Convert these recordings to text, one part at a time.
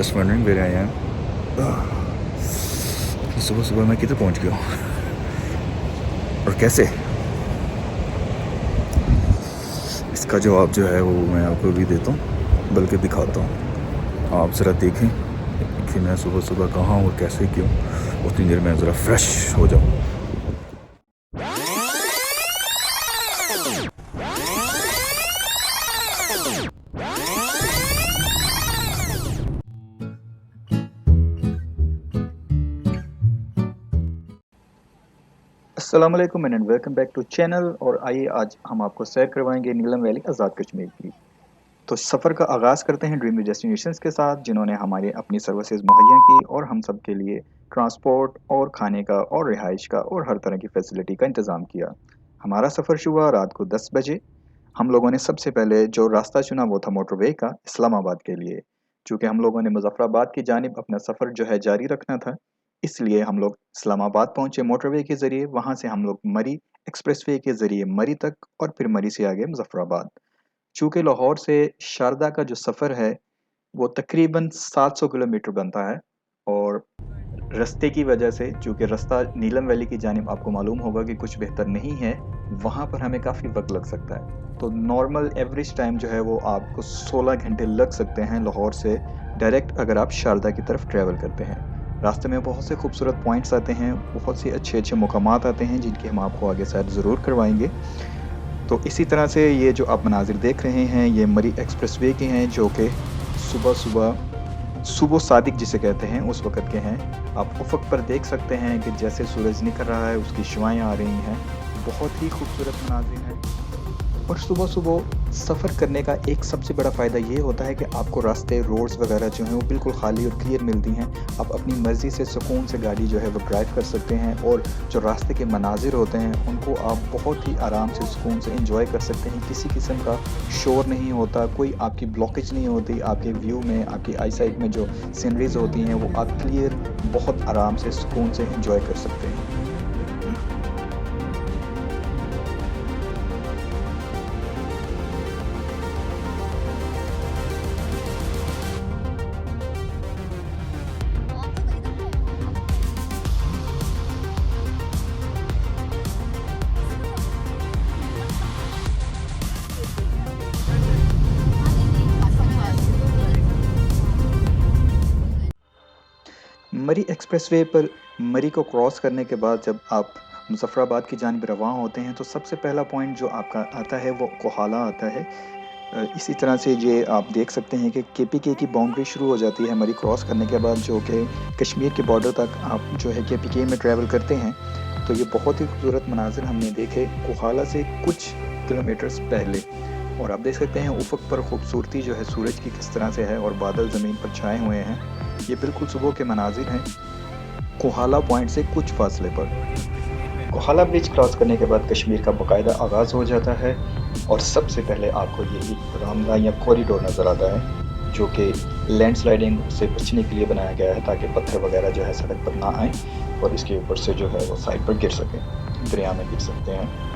Just wondering where I am. सुबह सुबह मैं किधर पहुंच गया हूँ और कैसे? इसका जवाब जो है वो मैं आपको भी देता हूँ, बल्कि दिखाता हूँ। आप ज़रा देखें कि मैं सुबह सुबह कहाँ और कैसे क्यों। उतनी देर में ज़रा फ्रेश हो जाऊँ। अस्सलाम वालेकुम and welcome back to channel. और आइए आज हम आपको सैर करवाएंगे नीलम वैली आज़ाद कश्मीर की। तो सफ़र का आगाज़ करते हैं ड्रीम डेस्टिनेशंस के साथ, जिन्होंने हमारे अपनी सर्विसेज मुहैया की और हम सब के लिए ट्रांसपोर्ट और खाने का और रिहाइश का और हर तरह की फैसिलिटी का इंतज़ाम किया। हमारा सफ़र शुरू हुआ रात को 10 बजे। हम लोगों ने सबसे पहले जो रास्ता चुना वो था मोटरवे का इस्लामाबाद के लिए। चूँकि हम लोगों ने मुज़फ़्फ़राबाद की जानिब अपना सफ़र जो है जारी रखना था, इसलिए हम लोग इस्लामाबाद पहुँचे मोटरवे के ज़रिए। वहाँ से हम लोग मरी एक्सप्रेसवे के ज़रिए मरी तक और फिर मरी से आगे मुज़फ़्फ़राबाद। चूँकि लाहौर से शारदा का जो सफ़र है वो तकरीबन 700 किलोमीटर बनता है, और रास्ते की वजह से, चूँकि रास्ता नीलम वैली की जानिब आपको मालूम होगा कि कुछ बेहतर नहीं है, वहाँ पर हमें काफ़ी वक़्त लग सकता है। तो नॉर्मल एवरेज टाइम जो है वो आपको 16 घंटे लग सकते हैं लाहौर से डायरेक्ट, अगर आप शारदा की तरफ ट्रैवल करते हैं। रास्ते में बहुत से खूबसूरत पॉइंट्स आते हैं, बहुत से अच्छे-अच्छे मुकामात आते हैं जिनकी हम आपको आगे सैर ज़रूर करवाएँगे। तो इसी तरह से ये जो आप मनाज़िर देख रहे हैं ये मरी एक्सप्रेसवे के हैं, जो कि सुबह-सुबह सुबह सादिक जिसे कहते हैं उस वक़्त के हैं। आप उफ़क़ पर देख सकते हैं कि जैसे सूरज निकल रहा है उसकी शुआएँ आ रही हैं। बहुत ही खूबसूरत मनाज़िर हैं। और सुबह-सुबह सफ़र करने का एक सबसे बड़ा फ़ायदा ये होता है कि आपको रास्ते, रोड्स वगैरह जो हैं वो बिल्कुल खाली और क्लियर मिलती हैं। आप अपनी मर्ज़ी से सुकून से गाड़ी जो है वो ड्राइव कर सकते हैं, और जो रास्ते के मनाज़िर होते हैं उनको आप बहुत ही आराम से, सुकून से एन्जॉय कर सकते हैं। किसी किस्म का शोर नहीं होता, कोई आपकी ब्लॉकेज नहीं होती। आपके व्यू में, आपकी आई साइट में जो सीनरीज़ होती हैं वो आप क्लियर बहुत आराम से, सुकून से एन्जॉय कर सकते हैं। मरी एक्सप्रेसवे पर मरी को क्रॉस करने के बाद जब आप मुज़फ़्फ़राबाद की जानिब रवाना होते हैं तो सबसे पहला पॉइंट जो आपका आता है वो कोहाला आता है। इसी तरह से ये आप देख सकते हैं कि केपीके की बाउंड्री शुरू हो जाती है मरी क्रॉस करने के बाद, जो कि कश्मीर के बॉर्डर तक आप जो है केपीके में ट्रैवल करते हैं। तो ये बहुत ही खूबसूरत मनाज़िर हमने देखे कोहाला से कुछ किलोमीटर्स पहले। और आप देख सकते हैं उफ़क़ पर खूबसूरती जो है सूरज की किस तरह से है, और बादल ज़मीन पर छाए हुए हैं। ये बिल्कुल सुबह के मनाज़िर हैं कोहाला पॉइंट से कुछ फासले पर। कोहाला ब्रिज क्रॉस करने के बाद कश्मीर का बाकायदा आगाज़ हो जाता है, और सबसे पहले आपको ये एक रामदा या कॉरिडोर नज़र आता है, जो कि लैंडस्लाइडिंग से बचने के लिए बनाया गया है, ताकि पत्थर वगैरह जो है सड़क पर ना आए और इसके ऊपर से जो है वो साइड पर गिर सकें, दरिया में गिर सकते हैं।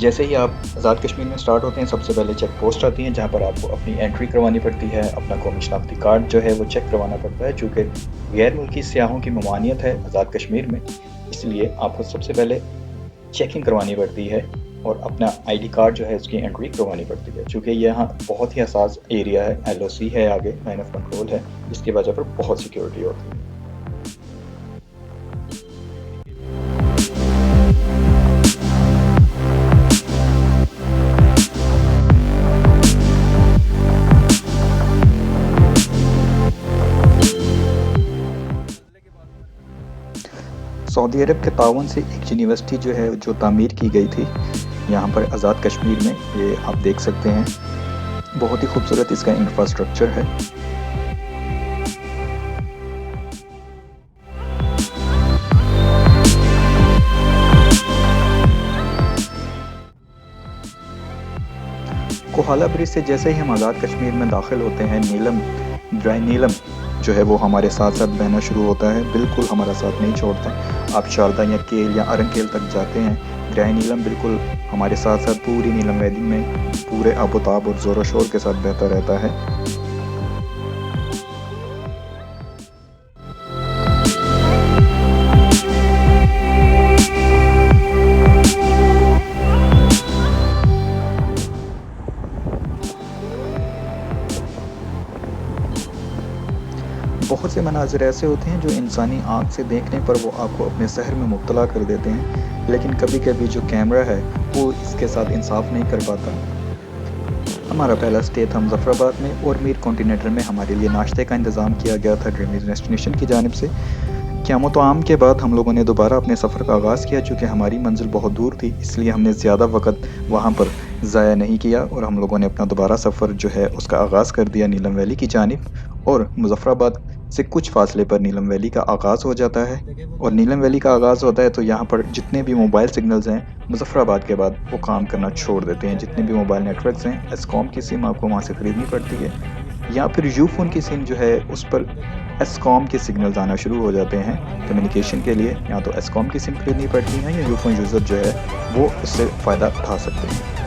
जैसे ही आप आज़ाद कश्मीर में स्टार्ट होते हैं सबसे पहले चेक पोस्ट आती है, जहाँ पर आपको अपनी एंट्री करवानी पड़ती है। अपना कौमी शनाख्ती कार्ड जो है वो चेक करवाना पड़ता है, चूँकि गैर मुल्की सियाहों की ममानियत है आज़ाद कश्मीर में, इसलिए आपको सबसे पहले चेकिंग करवानी पड़ती है और अपना आईडी कार्ड जो है उसकी एंट्री करवानी पड़ती है। चूँकि यहाँ बहुत ही हसास एरिया है, एलओसी है, आगे लाइन ऑफ कंट्रोल है, जिसकी वजह पर बहुत सिक्योरिटी होती है। सऊदी अरब के ताउन से एक यूनिवर्सिटी जो है जो तामीर की गई थी यहाँ पर आज़ाद कश्मीर में, ये आप देख सकते हैं। बहुत ही खूबसूरत इसका इंफ्रास्ट्रक्चर है। कोहाला ब्रिज से जैसे ही हम आज़ाद कश्मीर में दाखिल होते हैं, ड्राई नीलम जो है वो हमारे साथ साथ बहना शुरू होता है, बिल्कुल हमारा साथ नहीं छोड़ता। आप शारदा या केल या अरंकेल तक जाते हैं, ड्राई नीलम बिल्कुल हमारे साथ साथ पूरी नीलम वैली में पूरे आबोताब और ज़ोर शोर के साथ बहता रहता है। से मनाज़िर ऐसे होते हैं जो इंसानी आँख से देखने पर वो आपको अपने सहर में मुब्तला कर देते हैं, लेकिन कभी-कभी जो कैमरा है वो इसके साथ इंसाफ़ नहीं कर पाता। हमारा पहला स्टे था मुज़फ़्फ़राबाद में और मीर कॉन्टिनेंटल में हमारे लिए नाश्ते का इंतज़ाम किया गया था ड्रीम्स डेस्टिनेशन की जानिब से। क़याम-ओ-तआम के बाद हम लोगों ने दोबारा अपने सफ़र का आगाज़ किया। चूँकि हमारी मंज़िल बहुत दूर थी, इसलिए हमने ज़्यादा वक़्त वहाँ पर ज़ाया नहीं किया और हम लोगों ने अपना दोबारा सफ़र जो है उसका आगाज़ कर दिया नीलम वैली की जानिब। और मुज़फ़्फ़राबाद से कुछ फ़ासले पर नीलम वैली का आगाज़ हो जाता है और नीलम वैली का आगाज़ होता है तो यहाँ पर जितने भी मोबाइल सिग्नल्स हैं, मुज़फ़्फ़राबाद के बाद वो काम करना छोड़ देते हैं। जितने भी मोबाइल नेटवर्क्स हैं, एस्कॉम की सिम आपको वहाँ से खरीदनी पड़ती है या फिर यूफ़ोन की सिम जो है उस पर एस्कॉम के सिग्नल्स आना शुरू हो जाते हैं कम्युनिकेशन के लिए। या तो एस्कॉम की सिम खरीदनी पड़ती है या यूफ़ोन यूज़र जो है वो उससे फ़ायदा उठा सकते हैं।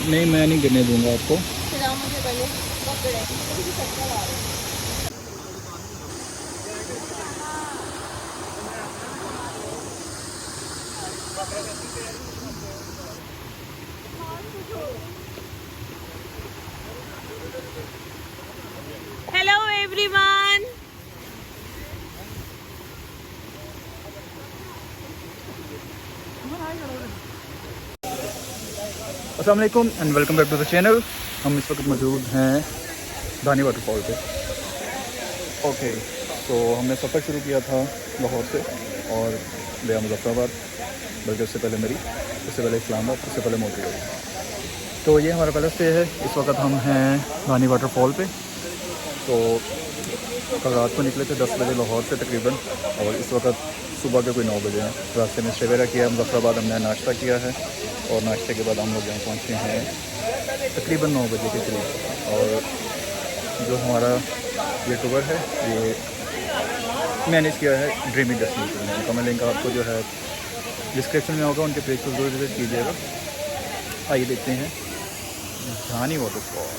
नहीं, मैं नहीं गिरने दूंगा आपको। Hello everyone. अस्सलाम वालेकुम and welcome back to the channel. हम इस वक्त मौजूद हैं धानी वाटरफॉल पे। ओके, तो हमने सफ़र शुरू किया था लाहौर से और गया मुज़फ़्फ़राबाद, बल्कि उससे पहले मरी, उससे पहले इस्लामाबाद, उससे पहले मोती। तो ये हमारा पहला स्टे है। इस वक्त हम हैं धानी वाटरफॉल पे। तो कल रात को निकले थे 10 बजे लाहौर से तकरीबन, और इस वक्त सुबह के कोई 9 बजे हैं। रास्ते में स्टे वगैरह किया, मुज़फ़्फ़राबाद हमने नाश्ता किया है और नाश्ते के बाद हम लोग यहाँ पहुँचे हैं तकरीबन 9 बजे के करीब। और जो हमारा ये टूर है ये मैनेज किया है ड्रीमी डेस्टिनेशन ने। उनका मैं लिंक आपको जो है डिस्क्रिप्शन में होगा, उनके पेज पर ज़रूर विजिट कीजिएगा। आइए देखते हैं धानी वाटरफॉल।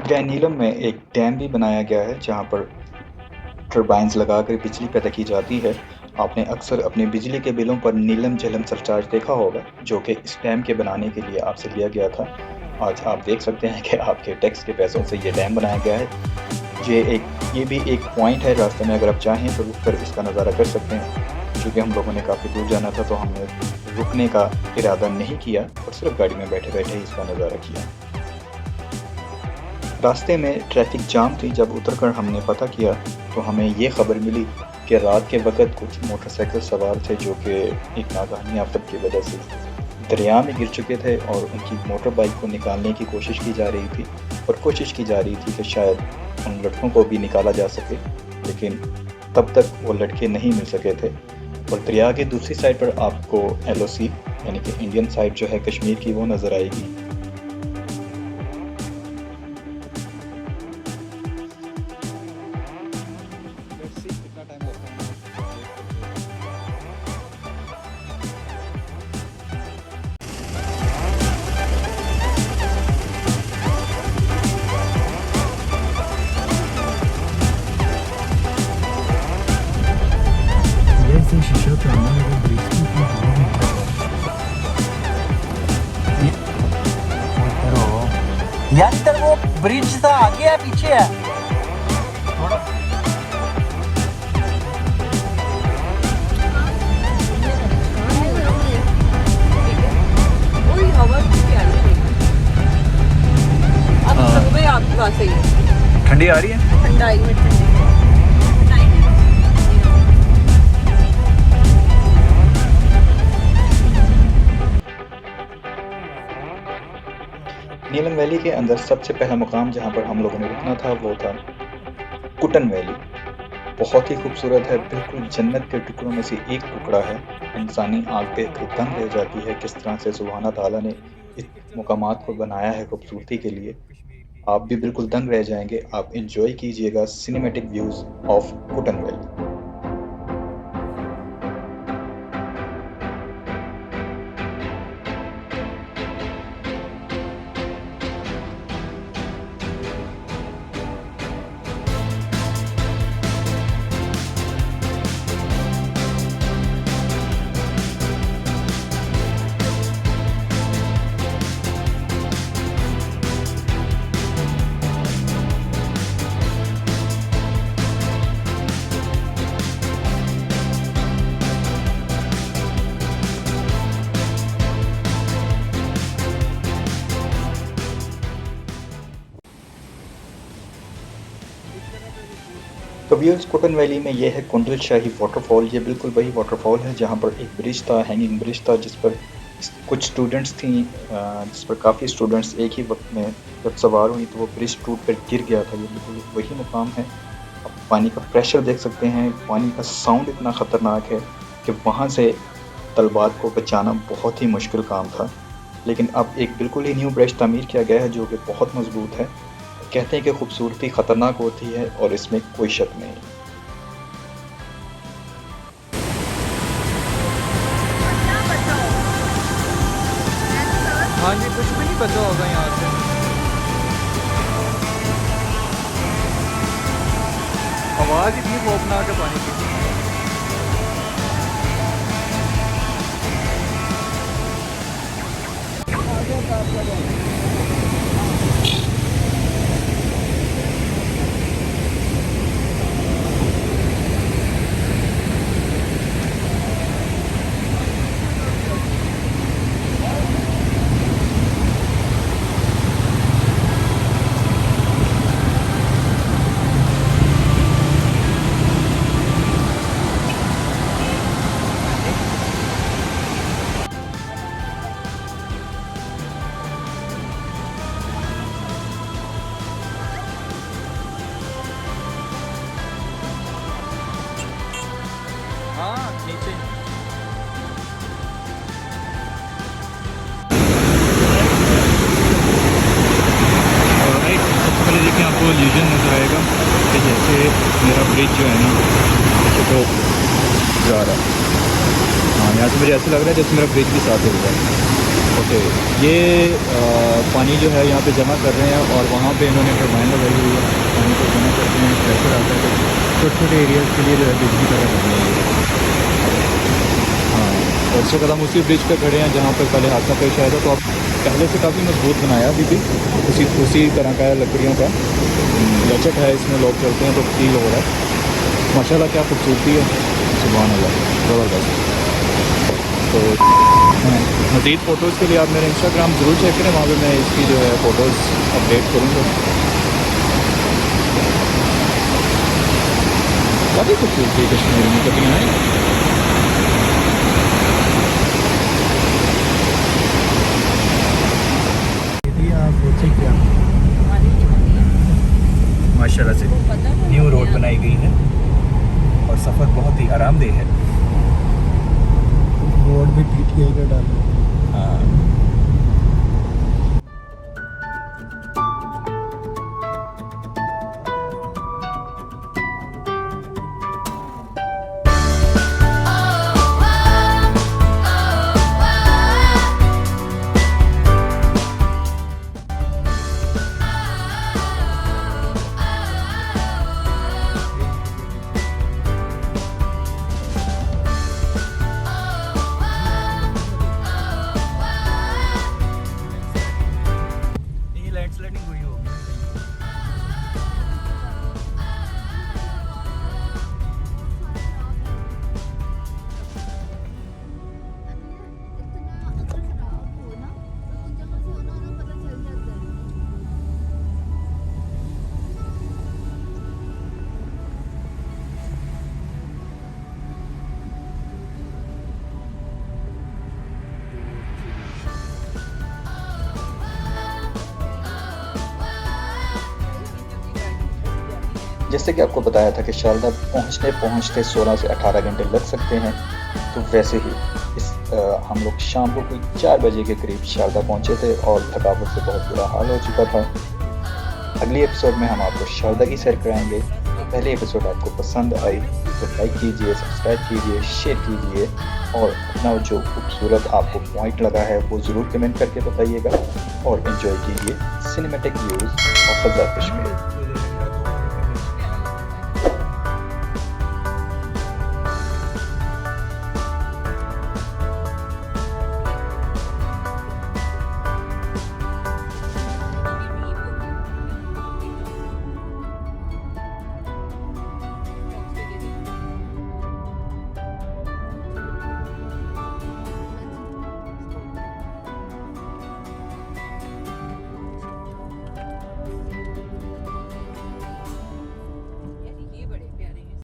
ग्रैंड नीलम में एक डैम भी बनाया गया है जहाँ पर टरबाइन्स लगाकर बिजली पैदा की जाती है। आपने अक्सर अपने बिजली के बिलों पर नीलम झलम सरचार्ज देखा होगा, जो कि इस डैम के बनाने के लिए आपसे लिया गया था। आज आप देख सकते हैं कि आपके टैक्स के पैसों से ये डैम बनाया गया है। ये भी एक पॉइंट है रास्ते में, अगर आप चाहें तो रुक कर इसका नज़ारा कर सकते हैं। क्योंकि हम लोगों ने काफ़ी दूर जाना था तो हमने रुकने का इरादा नहीं किया और सिर्फ गाड़ी में बैठे बैठे ही इसका नज़ारा किया। रास्ते में ट्रैफिक जाम थी। जब उतरकर हमने पता किया तो हमें ये ख़बर मिली कि रात के वक़्त कुछ मोटरसाइकिल सवार थे जो कि एक नागहानी आफत की वजह से दरिया में गिर चुके थे और उनकी मोटर बाइक को निकालने की कोशिश की जा रही थी और कोशिश की जा रही थी कि शायद उन लड़कों को भी निकाला जा सके, लेकिन तब तक वो लड़के नहीं मिल सके थे। और दरिया की दूसरी साइड पर आपको LOC यानी कि इंडियन साइड जो है कश्मीर की वो नज़र आएगी। यार इधर वो ब्रिज सा आगे है पीछे है थोड़ा। वही हवा की प्यारी है। अब सुबह आपकी बात सही है। ठंडी आ रही है। ठंडाई में ठंडी नीलम वैली के अंदर सबसे पहला मुकाम जहाँ पर हम लोगों ने रुकना था वो था कुटन वैली। बहुत ही खूबसूरत है, बिल्कुल जन्नत के टुकड़ों में से एक टुकड़ा है। इंसानी आँख देख कर दंग रह जाती है किस तरह से सुभाना ताला ने इस मुकामात को बनाया है खूबसूरती के लिए। आप भी बिल्कुल दंग रह जाएंगे। आप इंजॉय कीजिएगा cinematic views of Kutton valley. तो व्यूअर्स, कुटन वैली में ये है कुंडल शाही वाटरफॉल। ये बिल्कुल वही वाटरफॉल है जहाँ पर एक ब्रिज था, हैंगिंग ब्रिज था, जिस पर कुछ स्टूडेंट्स थी, जिस पर काफ़ी स्टूडेंट्स एक ही वक्त में जब सवार हुई तो वो ब्रिज टूट कर गिर गया था। ये बिल्कुल वही मुकाम है। आप पानी का प्रेशर देख सकते हैं, पानी का साउंड इतना ख़तरनाक है कि वहाँ से तलबात को बचाना बहुत ही मुश्किल काम था। लेकिन अब एक बिल्कुल ही न्यू ब्रिज तामीर किया गया है जो कि बहुत मजबूत है। कहते हैं कि खूबसूरती ख़तरनाक होती है और इसमें कोई शक नहीं। हाँ जी, कुछ भी नहीं बचा होगा यहाँ से। आवाज़ इतनी खौफनाक है पानी की। हाँ, नीचे सबसे पहले देखिए आपको इल्यूजन नज़र आएगा कि जैसे मेरा ब्रिज जो है ना जैसे तो जा रहा है। हाँ, यहाँ से मुझे ऐसा लग रहा है जैसे मेरा ब्रिज भी साथ हो गया। ओके, ये पानी जो है यहाँ पे जमा कर रहे हैं और वहाँ पे इन्होंने टरबाइन लगाई हुई है। पानी को जमा करते हैं, प्रेशर आता है तो छोटे छोटे एरियाज़ के लिए जो है बिजली पैदा कर रही है। हाँ, और इस वक्त हम उसी ब्रिज पे खड़े हैं जहाँ पर कल हादसा पेश आया था। तो अब पहले से काफ़ी मजबूत बनाया अभी भी, उसी तरह का है, लकड़ियों का लचक है इसमें, लोग चलते हैं तो फील हो रहा है। माशाल्लाह क्या खूबसूरती है, सुभान अल्लाह, ज़बरदस्त। तो मज़ीद फ़ोटोज़ के लिए आप मेरा इंस्टाग्राम ज़रूर चेक करें, वहाँ पे मैं इसकी जो है फ़ोटोज़ अपडेट करूँगा। काफ़ी खूबसूरती है कश्मीर में, कभी आए तरह से पता नहीं न्यू रोड बनाई गई है और सफ़र बहुत ही आरामदेह है। रोड भी PTI का डाल हाँ ये लैंडस्लाइडिंग हुई होगी। जैसे कि आपको बताया था कि शारदा पहुंचते पहुंचते 16 से 18 घंटे लग सकते हैं, तो वैसे ही हम लोग शाम को कोई 4 बजे के करीब शारदा पहुंचे थे और थकावट से बहुत बुरा हाल हो चुका था। अगली एपिसोड में हम आपको शारदा की सैर कराएंगे। पहले एपिसोड आपको पसंद आई तो लाइक कीजिए, सब्सक्राइब कीजिए, शेयर कीजिए और अपना जो खूबसूरत आपको पॉइंट लगा है वो ज़रूर कमेंट करके बताइएगा और एंजॉय कीजिए cinematic views of Azad Kashmir.